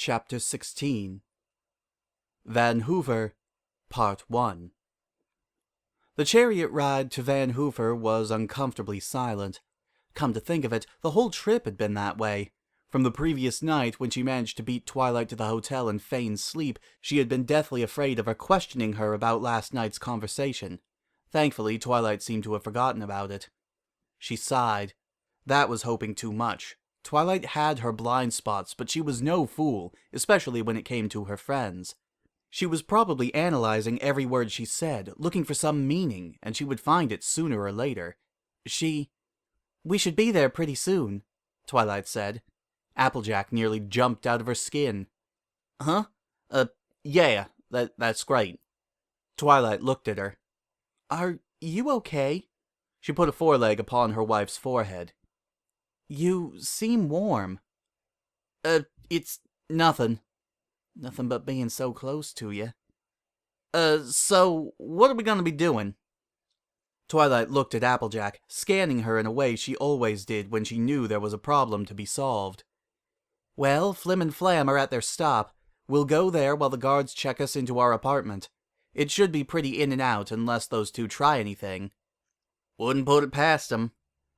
Chapter 16 Van Hoover, Part 1. The chariot ride to Van Hoover was uncomfortably silent. Come to think of it, the whole trip had been that way. From the previous night, when she managed to beat Twilight to the hotel and feign sleep, she had been deathly afraid of her questioning her about last night's conversation. Thankfully, Twilight seemed to have forgotten about it. She sighed. That was hoping too much. Twilight had her blind spots, but she was no fool, especially when it came to her friends. She was probably analyzing every word she said, looking for some meaning, and she would find it sooner or later. We should be there pretty soon, Twilight said. Applejack nearly jumped out of her skin. Huh? Yeah, that's great. Twilight looked at her. Are you okay? She put a foreleg upon her wife's forehead. You seem warm. It's nothing. Nothing but being so close to you. So, what are we gonna be doing? Twilight looked at Applejack, scanning her in a way she always did when she knew there was a problem to be solved. Well, Flim and Flam are at their stop. We'll go there while the guards check us into our apartment. It should be pretty in and out unless those two try anything. Wouldn't put it past them,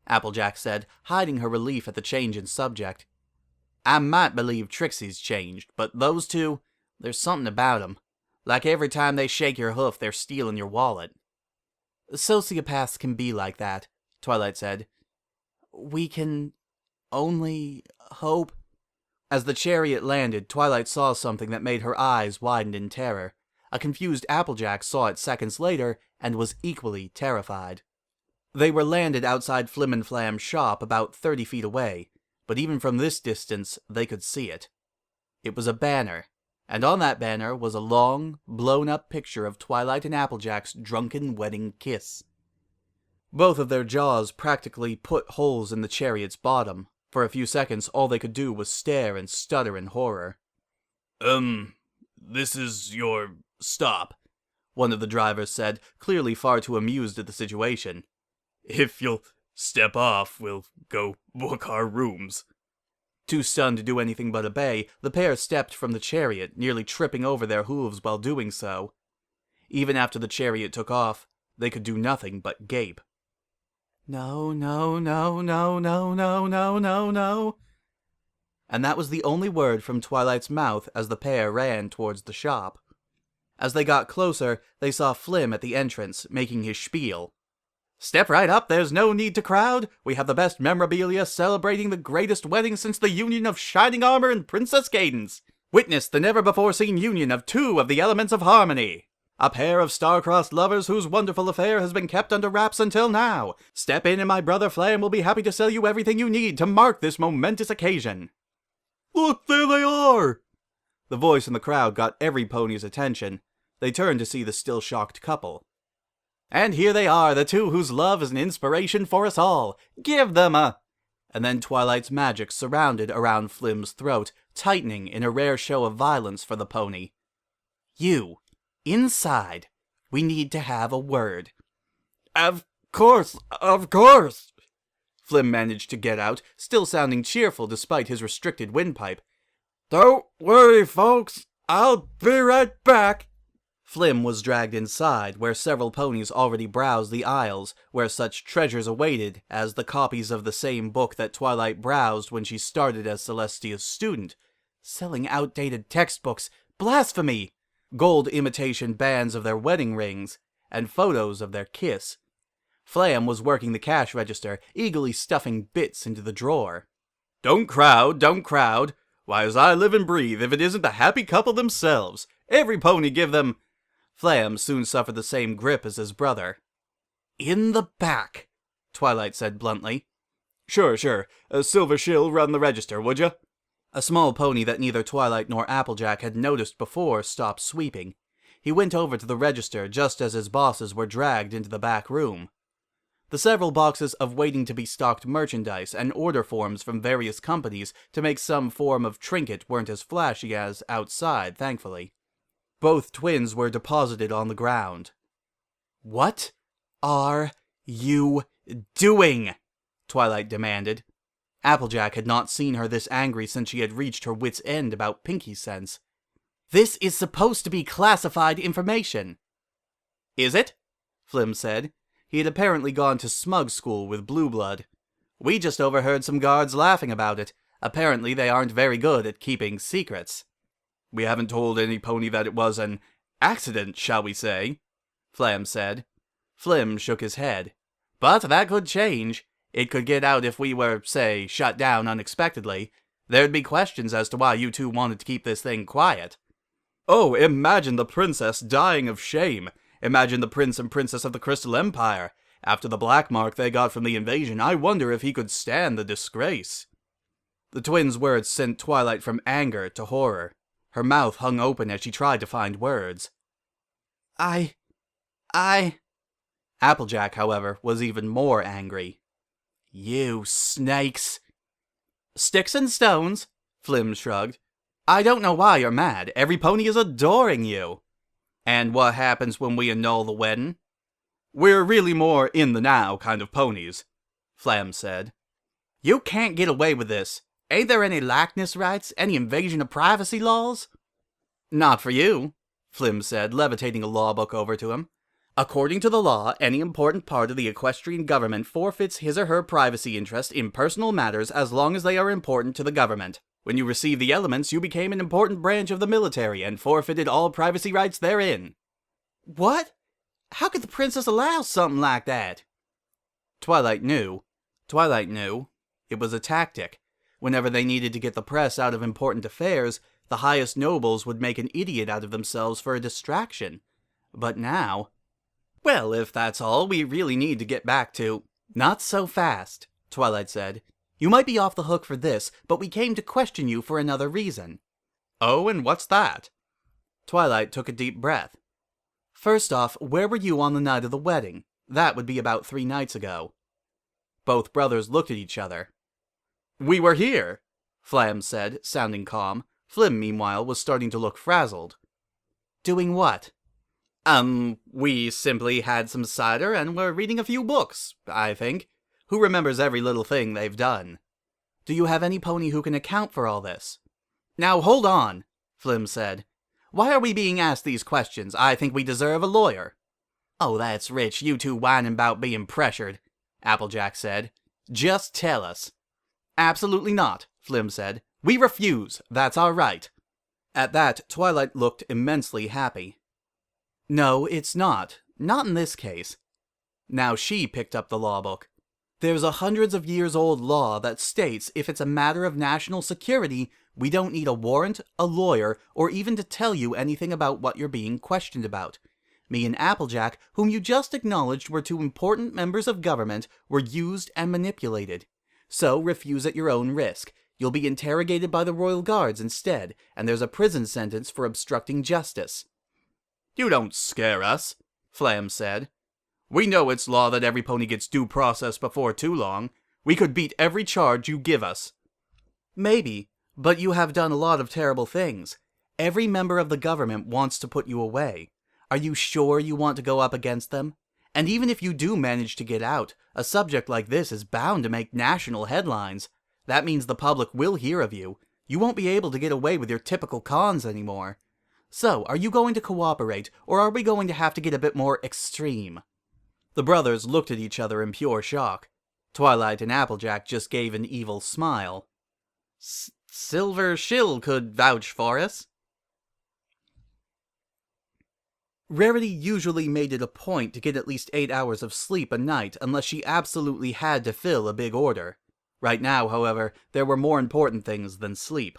Applejack said, hiding her relief at the change in subject. I might believe Trixie's changed, but those two, there's something about 'em. Like every time they shake your hoof, they're stealing your wallet. Sociopaths can be like that, Twilight said. We can only hope. As the chariot landed, Twilight saw something that made her eyes widen in terror. A confused Applejack saw it seconds later and was equally terrified. They were landed outside Flim and Flam's shop about 30 feet away, but even from this distance they could see it. It was a banner, and on that banner was a long, blown-up picture of Twilight and Applejack's drunken wedding kiss. Both of their jaws practically put holes in the chariot's bottom. For a few seconds all they could do was stare and stutter in horror. This is your stop, one of the drivers said, clearly far too amused at the situation. If you'll step off, we'll go book our rooms. Too stunned to do anything but obey, the pair stepped from the chariot, nearly tripping over their hooves while doing so. Even after the chariot took off, they could do nothing but gape. No, no, no, no, no, no, no, no, no. And that was the only word from Twilight's mouth as the pair ran towards the shop. As they got closer, they saw Flim at the entrance, making his spiel. Step right up, there's no need to crowd. We have the best memorabilia celebrating the greatest wedding since the union of Shining Armor and Princess Cadence. Witness the never-before-seen union of two of the elements of harmony. A pair of star-crossed lovers whose wonderful affair has been kept under wraps until now. Step in and my brother Flam will be happy to sell you everything you need to mark this momentous occasion. Look, there they are! The voice in the crowd got every pony's attention. They turned to see the still shocked couple. And here they are, the two whose love is an inspiration for us all. Give them a... And then Twilight's magic surrounded around Flim's throat, tightening in a rare show of violence for the pony. You, inside, we need to have a word. Of course. Flim managed to get out, still sounding cheerful despite his restricted windpipe. Don't worry, folks. I'll be right back. Flim was dragged inside, where several ponies already browsed the aisles, where such treasures awaited as the copies of the same book that Twilight browsed when she started as Celestia's student. Selling outdated textbooks, blasphemy! Gold imitation bands of their wedding rings, and photos of their kiss. Flam was working the cash register, eagerly stuffing bits into the drawer. Don't crowd. Why, as I live and breathe, if it isn't the happy couple themselves. Every pony give them... Flam soon suffered the same grip as his brother. In the back, Twilight said bluntly. Sure. Silver Shill, run the register, would ya? A small pony that neither Twilight nor Applejack had noticed before stopped sweeping. He went over to the register just as his bosses were dragged into the back room. The several boxes of waiting-to-be-stocked merchandise and order forms from various companies to make some form of trinket weren't as flashy as outside, thankfully. Both twins were deposited on the ground. What are you doing? Twilight demanded. Applejack had not seen her this angry since she had reached her wit's end about Pinky's sense. "This is supposed to be classified information." "Is it?" Flim said. He had apparently gone to smug school with Blue Blood. "We just overheard some guards laughing about it. Apparently they aren't very good at keeping secrets." "We haven't told any pony that it was an accident, shall we say?" Flam said. Flim shook his head. "But that could change. It could get out if we were, say, shut down unexpectedly. There'd be questions as to why you two wanted to keep this thing quiet." "Oh, imagine the princess dying of shame. Imagine the prince and princess of the Crystal Empire. After the black mark they got from the invasion, I wonder if he could stand the disgrace." The twins' words sent Twilight from anger to horror. Her mouth hung open as she tried to find words. I... Applejack, however, was even more angry. "You snakes." "Sticks and stones," Flim shrugged. "I don't know why you're mad. Every pony is adoring you." "And what happens when we annul the wedding?" "We're really more in the now kind of ponies," Flam said. "You can't get away with this. Ain't there any likeness rights? Any invasion of privacy laws?" "Not for you," Flim said, levitating a law book over to him. "According to the law, any important part of the equestrian government forfeits his or her privacy interest in personal matters as long as they are important to the government. When you received the elements, you became an important branch of the military and forfeited all privacy rights therein." "What? How could the princess allow something like that?" Twilight knew. It was a tactic. Whenever they needed to get the press out of important affairs, the highest nobles would make an idiot out of themselves for a distraction. But now... "Well, if that's all, we really need to get back to..." "Not so fast," Twilight said. "You might be off the hook for this, but we came to question you for another reason." "Oh, and what's that?" Twilight took a deep breath. "First off, where were you on the night of the wedding? That would be about 3 nights ago." Both brothers looked at each other. "We were here," Flam said, sounding calm. Flim, meanwhile, was starting to look frazzled. "Doing what?" We simply had some cider and were reading a few books, I think. Who remembers every little thing they've done?" "Do you have any pony who can account for all this?" "Now hold on," Flim said. "Why are we being asked these questions? I think we deserve a lawyer." "Oh, that's rich, you two whining about being pressured," Applejack said. "Just tell us." "Absolutely not," Flim said. "We refuse. That's our right." At that, Twilight looked immensely happy. "No, it's not. Not in this case." Now she picked up the law book. "There's a hundreds of years old law that states if it's a matter of national security, we don't need a warrant, a lawyer, or even to tell you anything about what you're being questioned about. Me and Applejack, whom you just acknowledged were 2 important members of government, were used and manipulated. So refuse at your own risk. You'll be interrogated by the royal guards instead, and there's a prison sentence for obstructing justice." "You don't scare us," Flam said. "We know it's law that every pony gets due process before too long. We could beat every charge you give us." "Maybe, but you have done a lot of terrible things. Every member of the government wants to put you away. Are you sure you want to go up against them? And even if you do manage to get out, a subject like this is bound to make national headlines. That means the public will hear of you. You won't be able to get away with your typical cons anymore. So, are you going to cooperate, or are we going to have to get a bit more extreme?" The brothers looked at each other in pure shock. Twilight and Applejack just gave an evil smile. Silver Shill could vouch for us." Rarity usually made it a point to get at least 8 hours of sleep a night unless she absolutely had to fill a big order. Right now, however, there were more important things than sleep.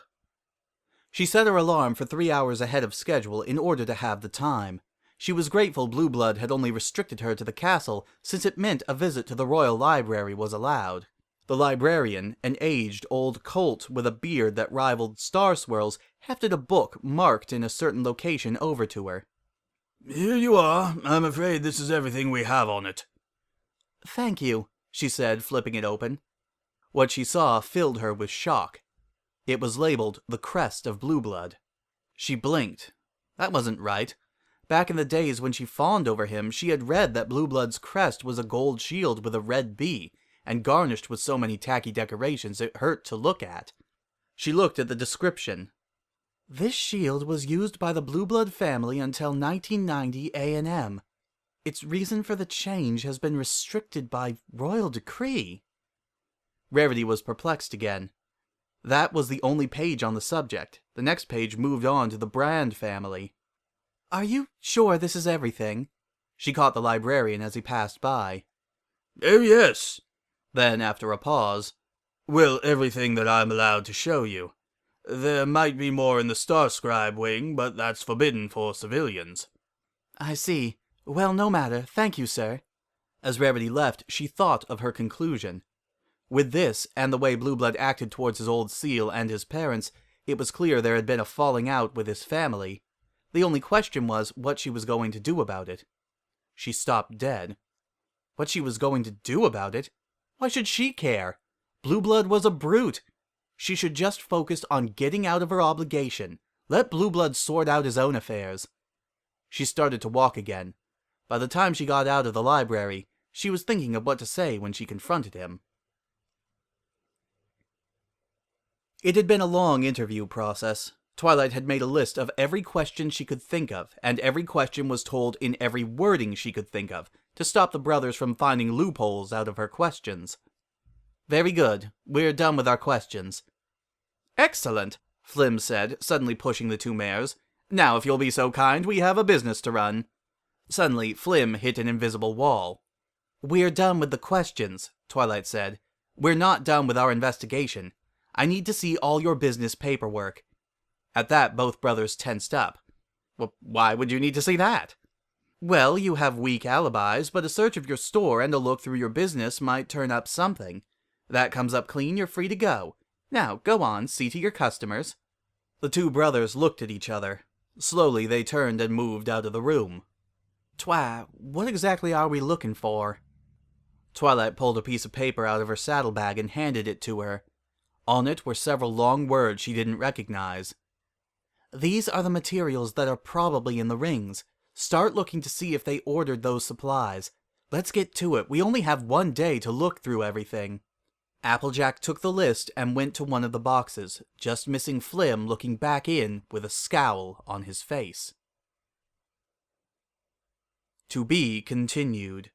She set her alarm for 3 hours ahead of schedule in order to have the time. She was grateful Blue Blood had only restricted her to the castle, since it meant a visit to the royal library was allowed. The librarian, an aged old colt with a beard that rivaled Star Swirl's, hefted a book marked in a certain location over to her. "Here you are. I'm afraid this is everything we have on it." "Thank you," she said, flipping it open. What she saw filled her with shock. It was labeled The Crest of Blue Blood. She blinked. That wasn't right. Back in the days when she fawned over him, she had read that Blue Blood's crest was a gold shield with a red bee, and garnished with so many tacky decorations it hurt to look at. She looked at the description. This shield was used by the Blue Blood family until 1990 A&M. Its reason for the change has been restricted by royal decree. Rarity was perplexed again. That was the only page on the subject. The next page moved on to the Brand family. Are you sure this is everything? She caught the librarian as he passed by. Oh, yes. Then, after a pause, well, everything that I'm allowed to show you. There might be more in the Starscribe wing, but that's forbidden for civilians. I see. Well, no matter. Thank you, sir. As Rarity left, she thought of her conclusion. With this, and the way Blue Blood acted towards his old seal and his parents, it was clear there had been a falling out with his family. The only question was what she was going to do about it. She stopped dead. What she was going to do about it? Why should she care? Blue Blood was a brute. She should just focus on getting out of her obligation. Let Blue Blood sort out his own affairs. She started to walk again. By the time she got out of the library, she was thinking of what to say when she confronted him. It had been a long interview process. Twilight had made a list of every question she could think of, and every question was told in every wording she could think of, to stop the brothers from finding loopholes out of her questions. Very good. We're done with our questions. Excellent, Flim said, suddenly pushing the two mares. Now, if you'll be so kind, we have a business to run. Suddenly, Flim hit an invisible wall. We're done with the questions, Twilight said. We're not done with our investigation. I need to see all your business paperwork. At that, both brothers tensed up. Well, why would you need to see that? Well, you have weak alibis, but a search of your store and a look through your business might turn up something. That comes up clean, you're free to go. Now, go on, see to your customers. The two brothers looked at each other. Slowly, they turned and moved out of the room. What exactly are we looking for? Twilight pulled a piece of paper out of her saddlebag and handed it to her. On it were several long words she didn't recognize. These are the materials that are probably in the rings. Start looking to see if they ordered those supplies. Let's get to it. We only have 1 day to look through everything. Applejack took the list and went to one of the boxes, just missing Flim looking back in with a scowl on his face. To be continued.